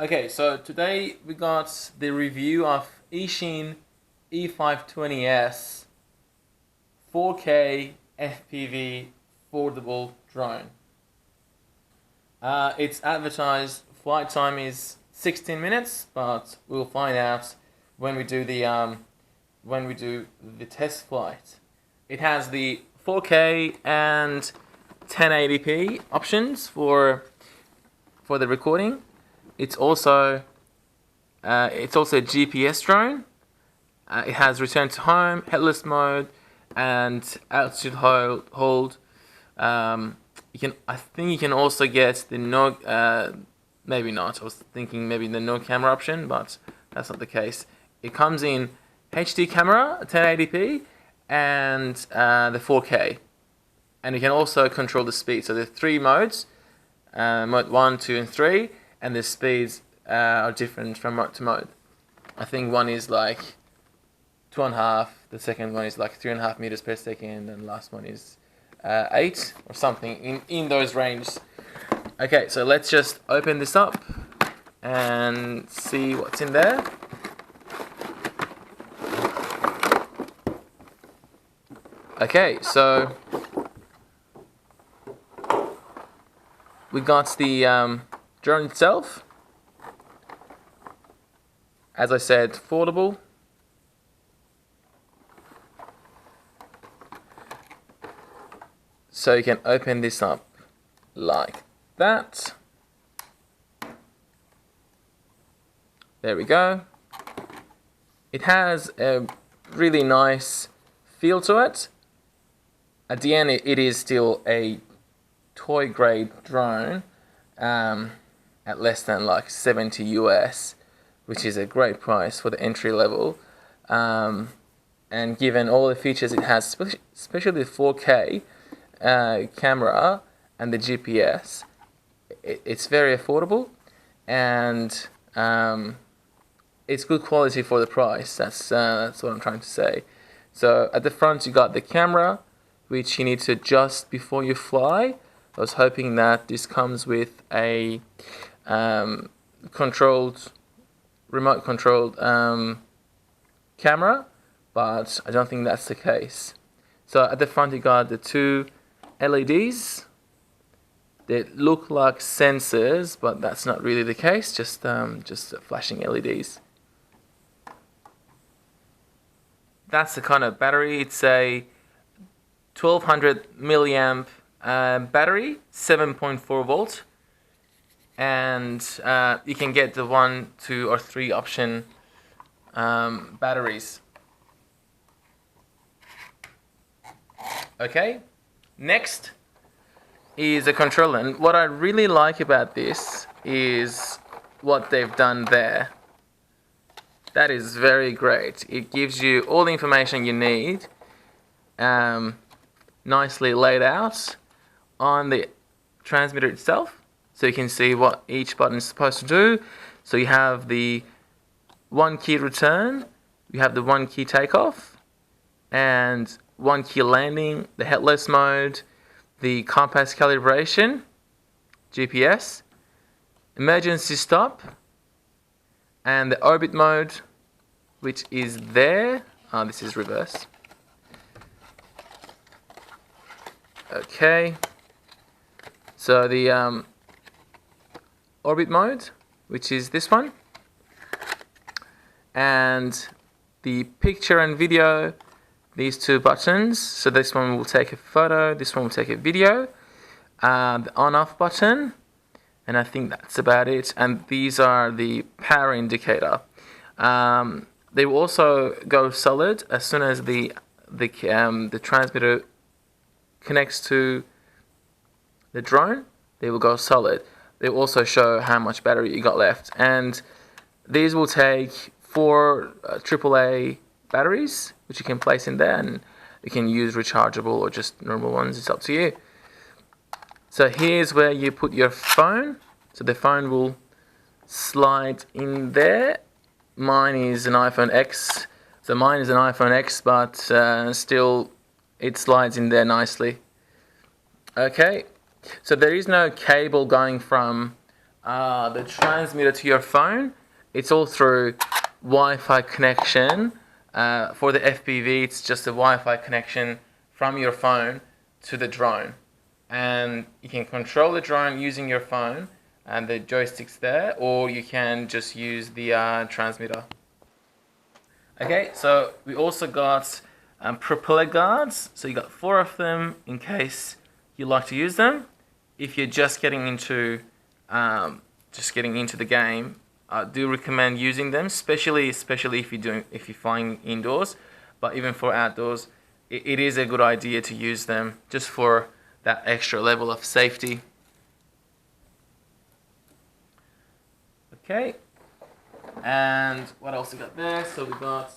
Okay, so today we got the review of Eachine E520S 4K FPV foldable drone. It's advertised flight time is 16 minutes, but we'll find out when we do the test flight. It has the 4K and 1080p options for the recording. It's also a GPS drone. It has return to home, headless mode, and altitude hold. I think you can also get the no. Maybe not. I was thinking maybe the no camera option, but that's not the case. It comes in HD camera, 1080p, and the 4K. And you can also control the speed. So there are three modes: mode 1, 2, and 3. And the speeds are different from mode to mode. I think one is like 2.5, the second one is like 3.5 meters per second, and the last one is 8 or something in those ranges. Okay, so let's just open this up and see what's in there. Okay, so we got the drone itself. As I said, foldable. So you can open this up like that. There we go. It has a really nice feel to it. At the end, it is still a toy grade drone at less than like 70 US, which is a great price for the entry level. And given all the features it has, especially the 4K camera and the GPS, it's very affordable, and it's good quality for the price. That's what I'm trying to say. So at the front you got the camera, which you need to adjust before you fly. I was hoping that this comes with a remote controlled camera, but I don't think that's the case. So at the front you got the two LEDs. They look like sensors, but that's not really the case. Just flashing LEDs. That's the kind of battery. It's a 1200 milliamp battery, 7.4 volt, and you can get the 1, 2, or 3 option batteries. Okay, next is a controller, and what I really like about this is what they've done there. That is very great. It gives you all the information you need, nicely laid out on the transmitter itself, so you can see what each button is supposed to do. So you have the 1 key return, you have the 1 key takeoff, and 1 key landing, the headless mode, the compass calibration, GPS, emergency stop, and the orbit mode, which is there. This is reverse. Okay, so the orbit mode, which is this one, and the picture and video, these two buttons. So this one will take a photo, this one will take a video, the on-off button, and I think that's about it. And these are the power indicator. They will also go solid as soon as the transmitter connects to the drone. They will go solid. They will also show how much battery you got left, and these will take 4 AAA batteries, which you can place in there, and you can use rechargeable or just normal ones. It's up to you. So here's where you put your phone. So the phone will slide in there. Mine is an iPhone X. So mine is an iPhone X, but still it slides in there nicely. Okay, so there is no cable going from the transmitter to your phone. It's all through Wi-Fi connection. For the FPV, it's just a Wi-Fi connection from your phone to the drone. And you can control the drone using your phone and the joysticks there, or you can just use the transmitter. Okay, so we also got Propeller Guards. So you got 4 of them in case you like to use them. If you're just getting into the game, I do recommend using them, especially if you're flying indoors. But even for outdoors, it is a good idea to use them just for that extra level of safety. Okay, and what else we got there? So we got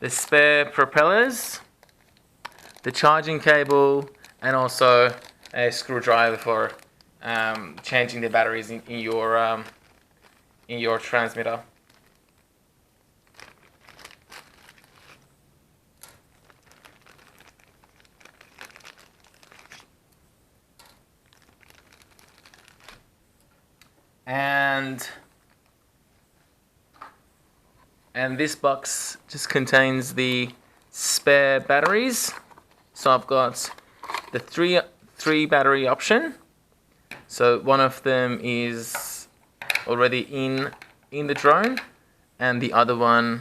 the spare propellers, the charging cable, and also a screwdriver for changing the batteries in your transmitter. And this box just contains the spare batteries. So I've got the three battery option. So one of them is already in the drone, and the other ones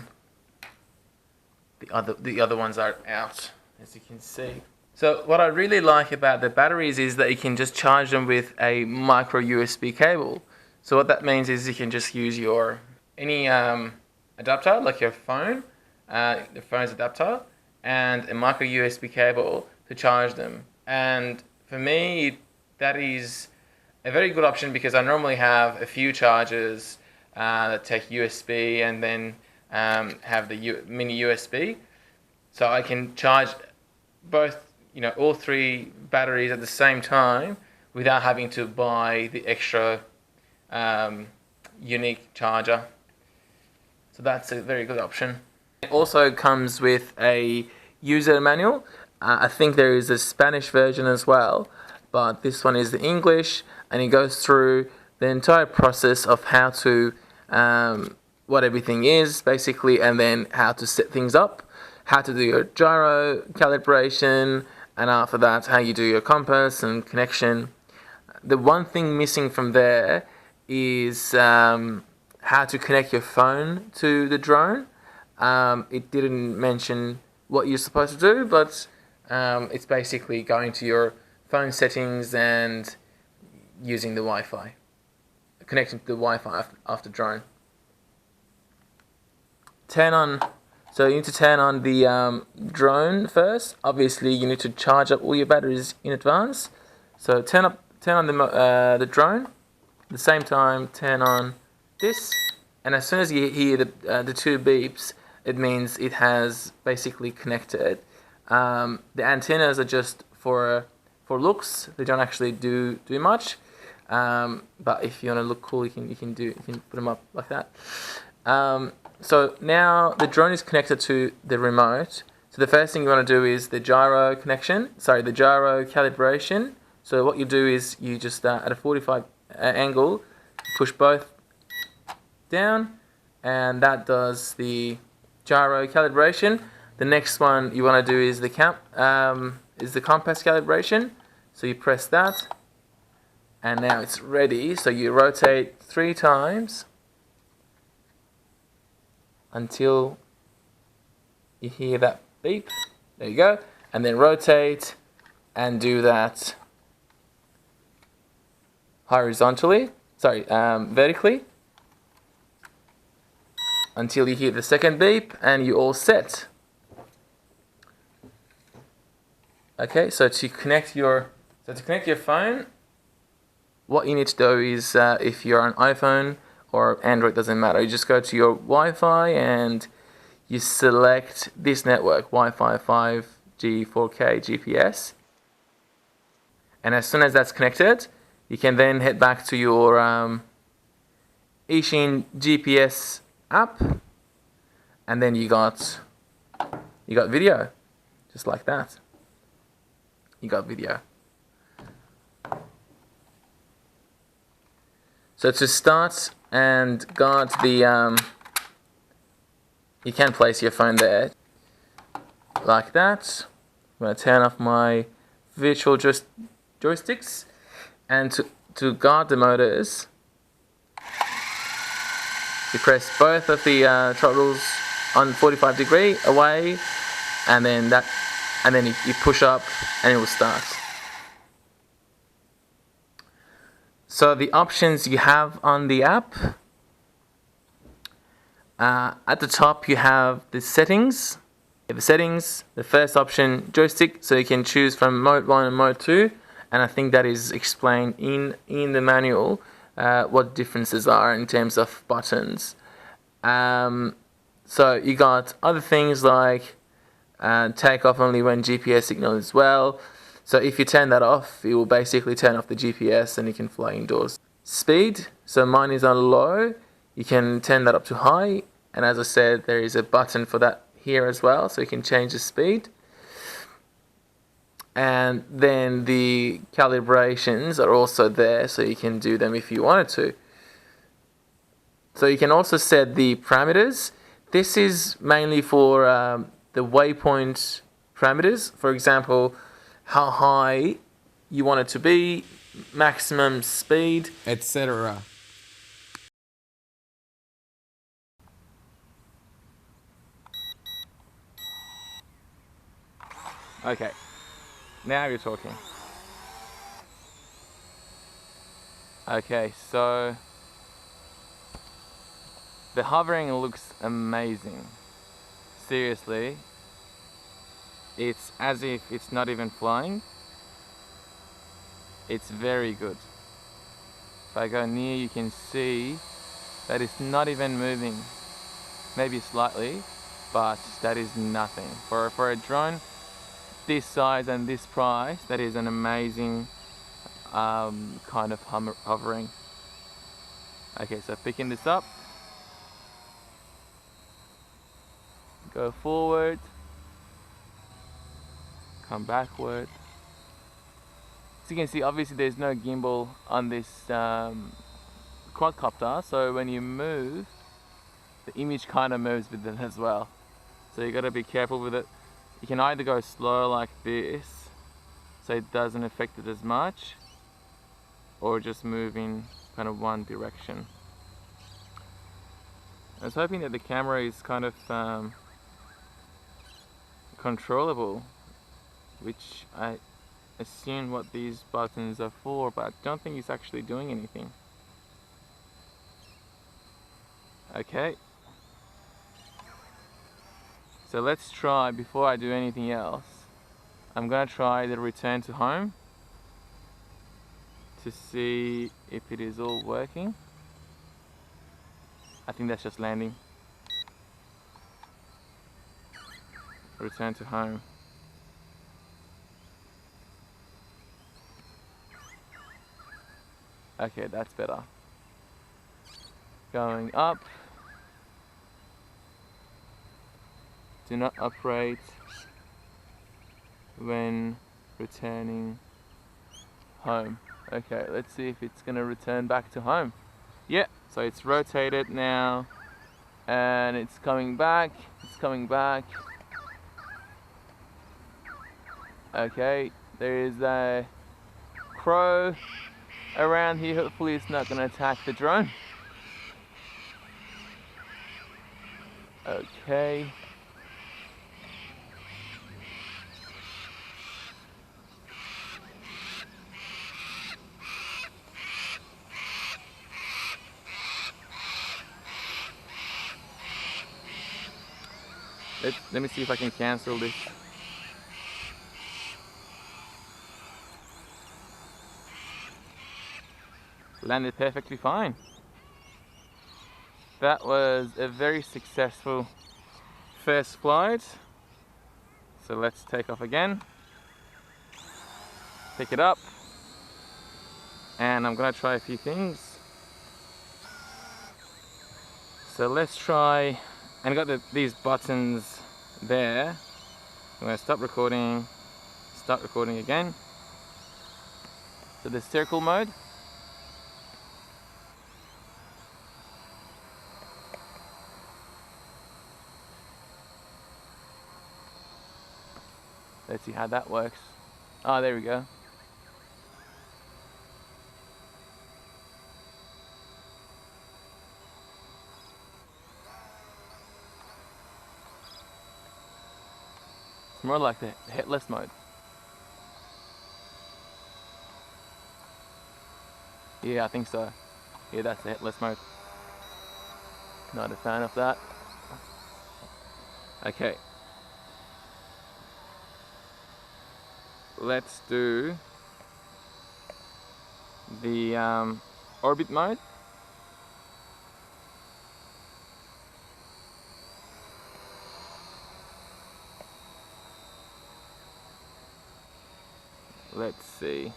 are out, as you can see. So what I really like about the batteries is that you can just charge them with a micro USB cable. So what that means is you can just use any adapter, like your phone, the phone's adapter, and a micro USB cable to charge them. And for me, that is a very good option because I normally have a few chargers that take USB and then have the mini USB, so I can charge all 3 batteries at the same time without having to buy the extra unique charger. So that's a very good option. It also comes with a user manual. I think there is a Spanish version as well, but this one is the English, and it goes through the entire process of how to what everything is basically, and then how to set things up, how to do your gyro calibration, and after that how you do your compass and connection. The one thing missing from there is how to connect your phone to the drone. It didn't mention what you're supposed to do, but it's basically going to your phone settings and using the Wi-Fi, connecting to the Wi-Fi after drone. So you need to turn on the drone first. Obviously, you need to charge up all your batteries in advance. So turn on the drone. At the same time, turn on this, and as soon as you hear the 2 beeps, it means it has basically connected. The antennas are just for looks. They don't actually do much. But if you want to look cool, you can put them up like that. So now the drone is connected to the remote. So the first thing you want to do is the gyro calibration. So what you do is you just at a 45 angle, push both down, and that does the gyro calibration. The next one you want to do is the compass calibration. So you press that, and now it's ready. So you rotate 3 times until you hear that beep. There you go. And then rotate and do that vertically, until you hear the second beep, and you're all set. Okay, so to connect your phone, what you need to do is, if you're on iPhone or Android, doesn't matter, you just go to your Wi-Fi and you select this network, Wi-Fi 5G 4K GPS. And as soon as that's connected, you can then head back to your Eachine GPS app, and then you got video, just like that. You got video. So to start and guard the, you can place your phone there, like that. I'm going to turn off my virtual joysticks, and to guard the motors, you press both of the throttles on 45° away, and then you push up and it will start. So the options you have on the app, at the top you have the settings. The settings, the first option, joystick, so you can choose from mode 1 and mode 2, and I think that is explained in the manual what differences are in terms of buttons. So you got other things like take off only when GPS signal is well. So if you turn that off, it will basically turn off the GPS and you can fly indoors. Speed, so mine is on low. You can turn that up to high, and as I said, there is a button for that here as well, so you can change the speed. And then the calibrations are also there, so you can do them if you wanted to. So you can also set the parameters. This is mainly for the waypoint parameters. For example, how high you want it to be, maximum speed, etc. Okay, now you're talking. Okay, so the hovering looks amazing. Seriously, it's as if it's not even flying. It's very good. If I go near, you can see that it's not even moving. Maybe slightly, but that is nothing. For a drone this size and this price, that is an amazing kind of hovering. Okay, so picking this up, go forward, come backward. So you can see, obviously there's no gimbal on this quadcopter, so when you move, the image kind of moves with it as well. So you got to be careful with it. You can either go slow like this, so it doesn't affect it as much, or just move in kind of one direction. I was hoping that the camera is kind of controllable, which I assume what these buttons are for, but I don't think it's actually doing anything. Okay. So let's try, before I do anything else, I'm gonna try the return to home to see if it is all working. I think that's just landing. Return to home. Okay, that's better. Going up. Do not operate when returning home. Okay, let's see if it's gonna return back to home. Yeah, so it's rotated now and it's coming back. It's coming back. Okay, there is a crow around here. Hopefully it's not gonna attack the drone. Okay. Let me see if I can cancel this. Landed perfectly fine. That was a very successful first flight. So let's take off again. Pick it up. And I'm gonna try a few things. So let's try, and I got these buttons there. I'm gonna stop recording, start recording again. So the circle mode. Let's see how that works. Oh, there we go. It's more like the headless mode. Yeah, I think so. Yeah, that's the headless mode. Not a fan of that. Okay. Let's do the orbit mode. Let's see.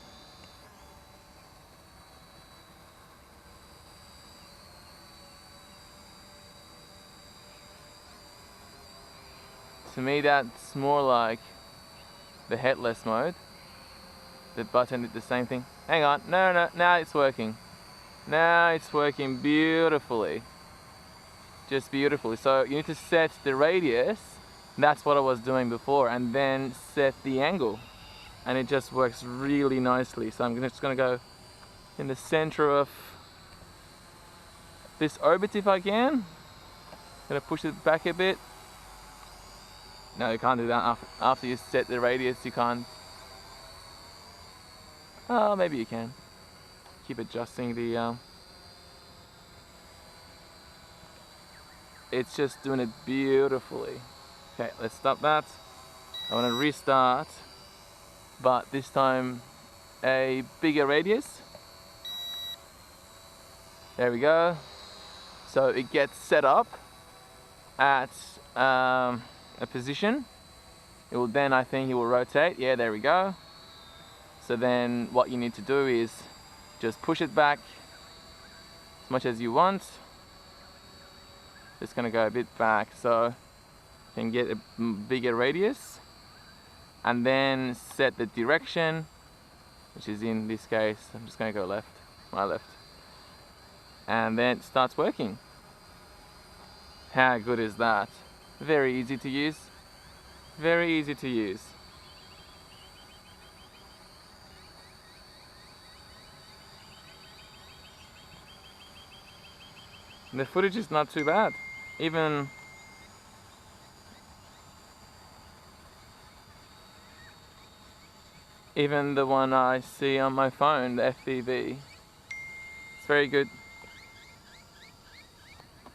To me, that's more like the headless mode. The button did the same thing. Hang on, no, now it's working. Now it's working beautifully. Just beautifully. So you need to set the radius. That's what I was doing before, and then set the angle. And it just works really nicely. So I'm just gonna go in the center of this orbit if I can. Gonna push it back a bit. No, you can't do that after you set the radius. You can't. Oh, maybe you can. Keep adjusting the. It's just doing it beautifully. Okay, let's stop that. I want to restart, but this time a bigger radius. There we go. So it gets set up at a position. It will then, I think, it will rotate. Yeah, there we go. So then what you need to do is just push it back as much as you want. Just gonna go a bit back so you can get a bigger radius, and then set the direction, which is in this case, I'm just gonna go left, my left, and then it starts working. How good is that? Very easy to use. Very easy to use. The footage is not too bad. Even the one I see on my phone, the FPV, it's very good.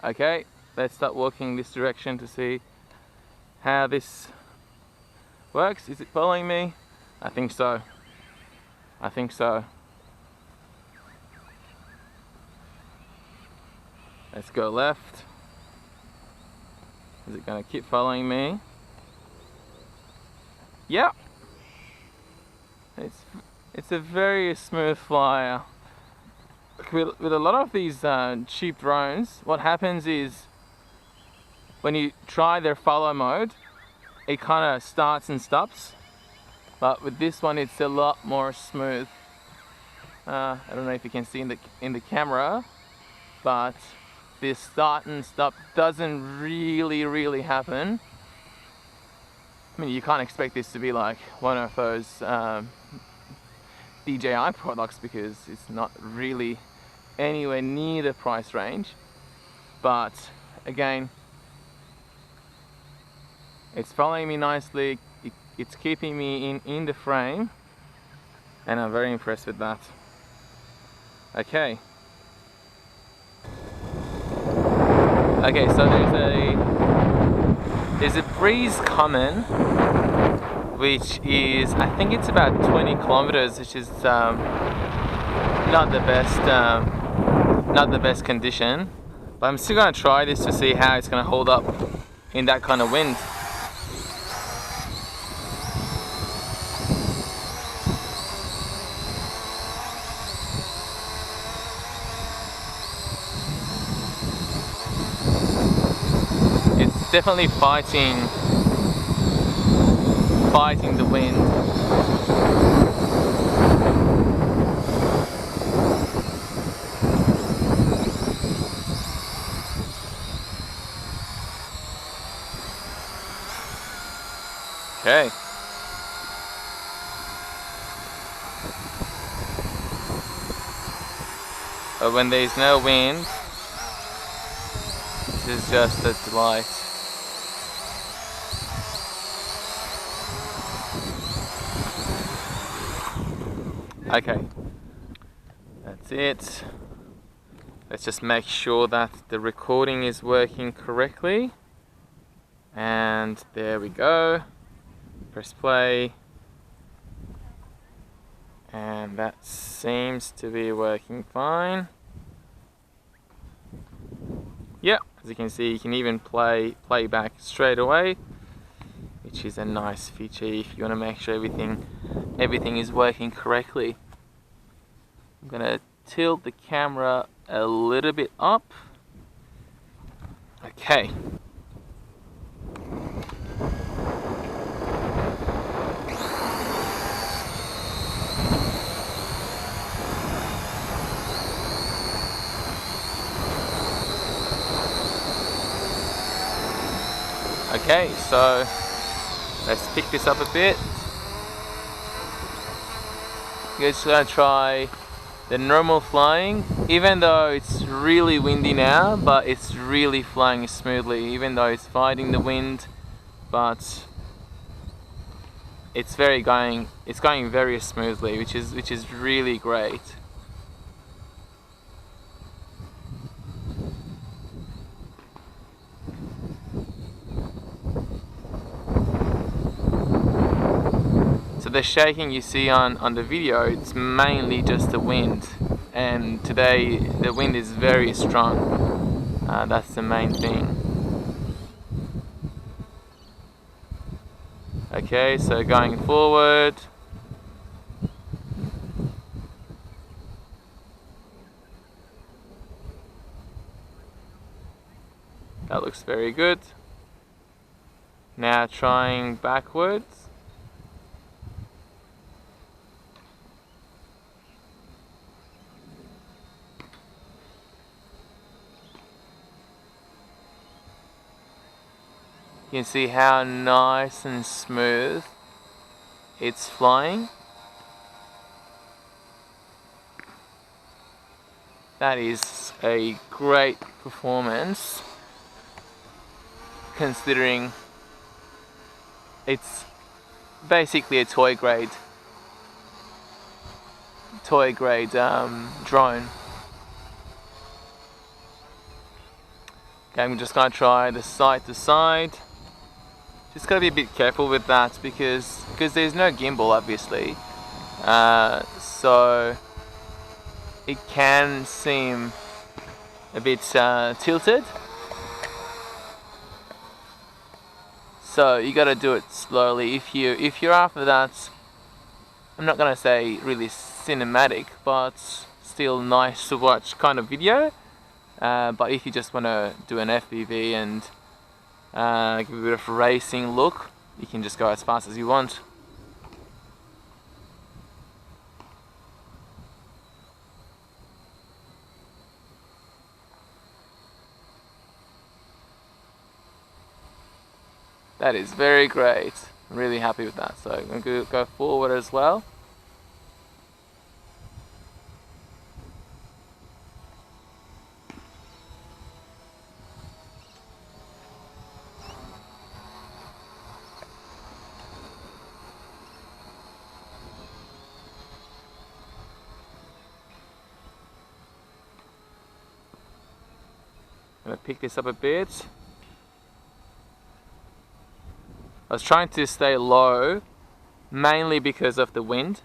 Okay, let's start walking this direction to see how this works. Is it following me? I think so. I think so. Let's go left. Is it going to keep following me? Yeah. It's a very smooth flyer. With a lot of these cheap drones, what happens is when you try their follow mode, it kind of starts and stops. But with this one, it's a lot more smooth. I don't know if you can see in the camera, but this start and stop doesn't really happen. I mean, you can't expect this to be like one of those DJI products because it's not really anywhere near the price range. But again, it's following me nicely. It's keeping me in the frame, and I'm very impressed with that. Okay. Okay, so there's a breeze coming, which is, I think it's about 20 kilometers, which is not the best condition. But I'm still gonna try this to see how it's gonna hold up in that kind of wind. Definitely fighting the wind. Okay. But when there's no wind, this is just a delight. Okay, that's it. Let's just make sure that the recording is working correctly. And there we go. Press play. And that seems to be working fine. Yep, as you can see, you can even play back straight away, which is a nice feature if you want to make sure everything is working correctly. I'm gonna tilt the camera a little bit up. Okay. Okay, so let's pick this up a bit. We're just gonna try the normal flying, even though it's really windy now, but it's really flying smoothly, even though it's fighting the wind, but it's going very smoothly, which is really great. So the shaking you see on the video, it's mainly just the wind, and today the wind is very strong. That's the main thing. Okay, so going forward. That looks very good. Now trying backwards. You can see how nice and smooth it's flying. That is a great performance, considering it's basically a toy grade drone. Okay, I'm just gonna try the side to side. Just gotta be a bit careful with that because there's no gimbal, obviously, so it can seem a bit tilted. So you gotta do it slowly. If you're after that, I'm not gonna say really cinematic, but still nice to watch kind of video. But if you just wanna do an FPV and give a bit of a racing look, you can just go as fast as you want. That is very great. I'm really happy with that. So I'm going to go forward as well. I'm going to pick this up a bit. I was trying to stay low, mainly because of the wind.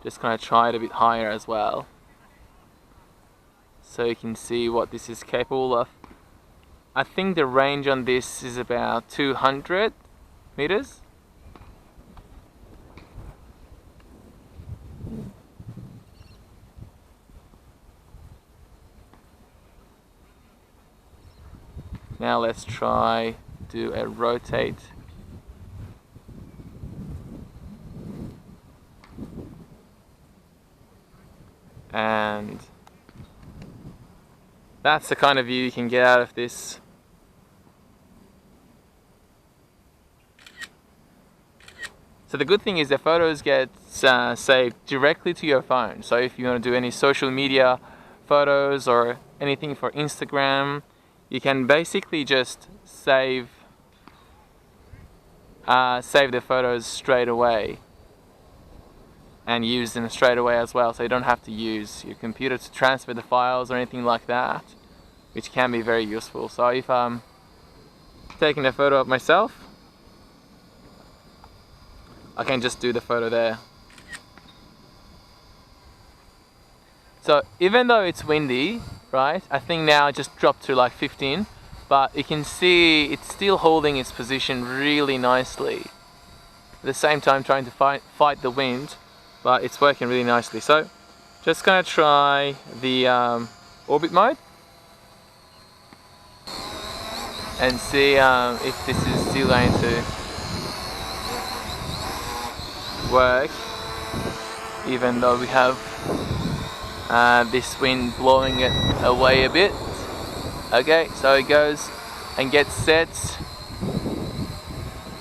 Just gonna try it a bit higher as well, so you can see what this is capable of. I think the range on this is about 200 meters. Now let's try do a rotate. And that's the kind of view you can get out of this. So the good thing is the photos get saved directly to your phone. So if you want to do any social media photos or anything for Instagram, you can basically just save the photos straight away and use them straight away as well, so you don't have to use your computer to transfer the files or anything like that, which can be very useful. So if I'm taking a photo of myself, I can just do the photo there. So even though it's windy, right, I think now it just dropped to like 15, but you can see it's still holding its position really nicely. At the same time trying to fight the wind, but it's working really nicely. So just gonna try the orbit mode and see if this is still going to work, even though we have this wind blowing it away a bit. Okay, so it goes and gets set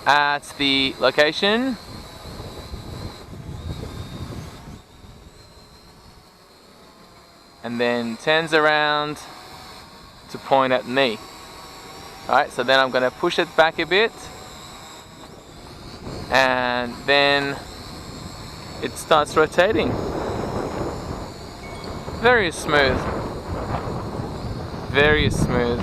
at the location. And then turns around to point at me. Alright, so then I'm going to push it back a bit, and then it starts rotating. Very smooth. Very smooth.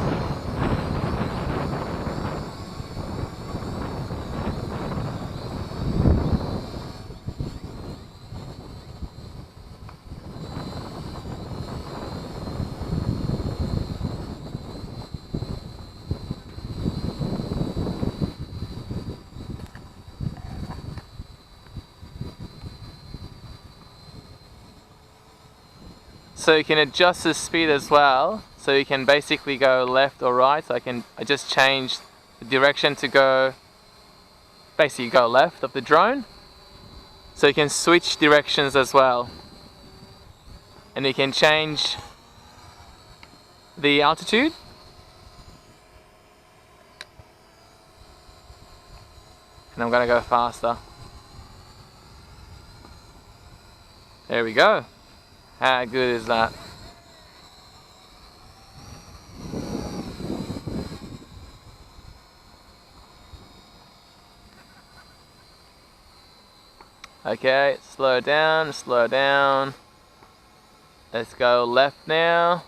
So you can adjust the speed as well, so you can basically go left or right. So I just change the direction to go left of the drone, so you can switch directions as well, and you can change the altitude. And I'm gonna go faster. There we go. How good is that? Okay, slow down, slow down. Let's go left now.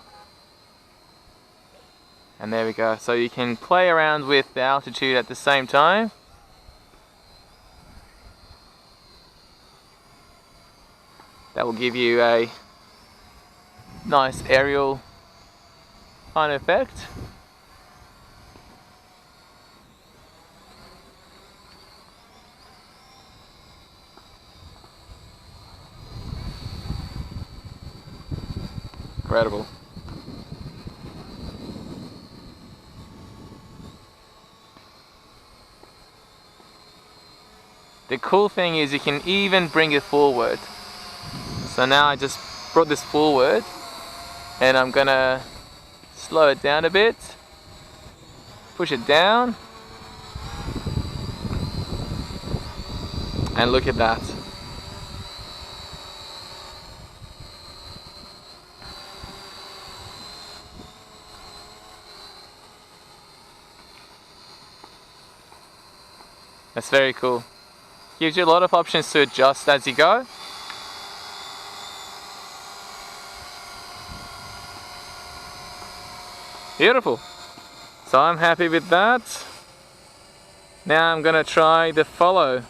And there we go. So you can play around with the altitude at the same time. That will give you a nice aerial kind of effect. Incredible. The cool thing is you can even bring it forward. So now I just brought this forward, and I'm gonna slow it down a bit, push it down, and look at that. That's very cool. Gives you a lot of options to adjust as you go. Beautiful. So I'm happy with that. Now I'm gonna try the follow.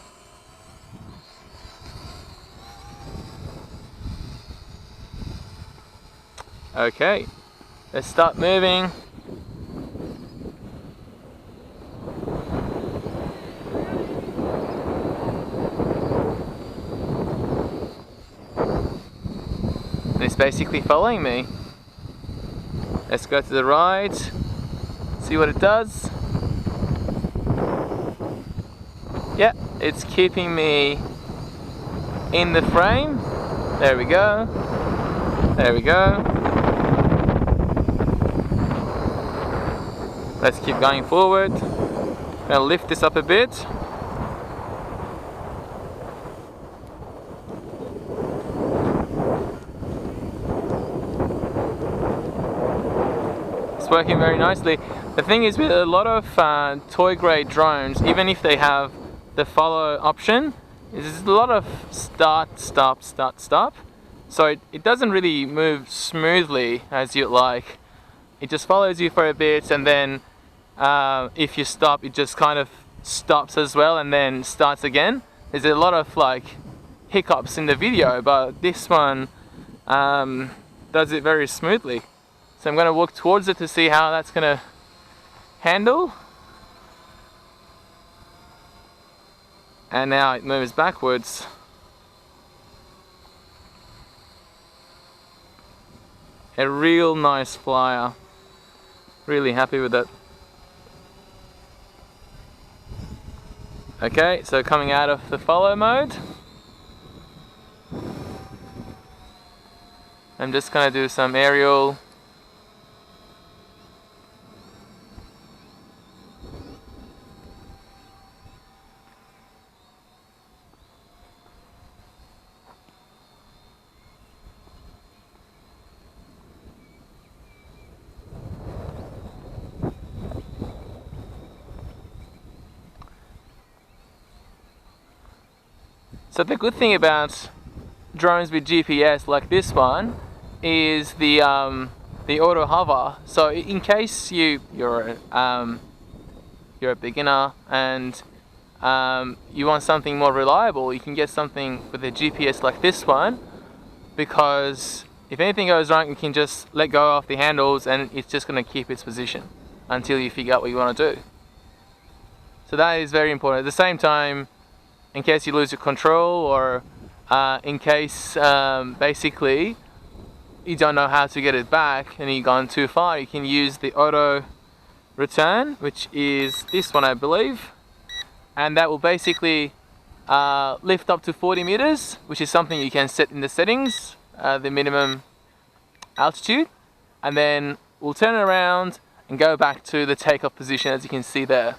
Okay, let's start moving. And it's basically following me. Let's go to the right, see what it does. Yeah, it's keeping me in the frame. There we go. There we go. Let's keep going forward. I'm gonna lift this up a bit. it's working very nicely. The thing is, with a lot of toy grade drones, even if they have the follow option, there's a lot of start, stop, start, stop. So it doesn't really move smoothly as you'd like. It just follows you for a bit, and then if you stop, it just kind of stops as well and then starts again. There's a lot of like hiccups in the video, but this one does it very smoothly. So I'm going to walk towards it to see how that's going to handle. And now it moves backwards. A real nice flyer. Really happy with it. Okay, so coming out of the follow mode, I'm just going to do some aerial. So the good thing about drones with GPS like this one is the auto hover. So in case you're a beginner and you want something more reliable, you can get something with a GPS like this one, because if anything goes wrong, you can just let go of the handles and it's just going to keep its position until you figure out what you want to do. So that is very important. At the same time, in case you lose your control, or in case basically you don't know how to get it back and you've gone too far, you can use the auto return, which is this one I believe, and that will basically lift up to 40 meters, which is something you can set in the settings, the minimum altitude, and then we'll turn it around and go back to the takeoff position, as you can see there.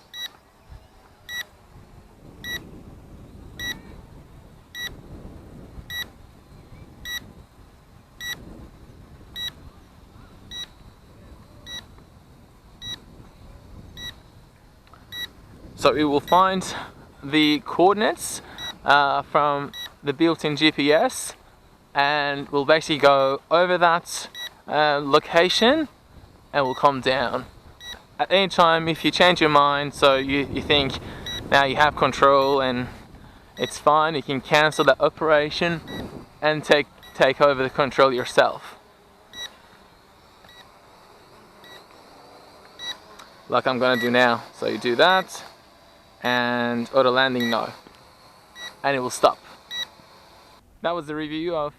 So it will find the coordinates from the built-in GPS, and we'll basically go over that location and we'll come down. At any time, if you change your mind, so you think now you have control and it's fine, you can cancel that operation and take over the control yourself. Like I'm gonna do now. So you do that, and auto landing, no, and it will stop. That was the review of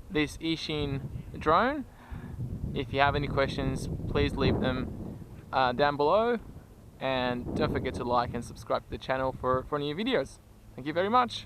this Eachine drone. If you have any questions, please leave them down below, and don't forget to like and subscribe to the channel for new videos. Thank you very much.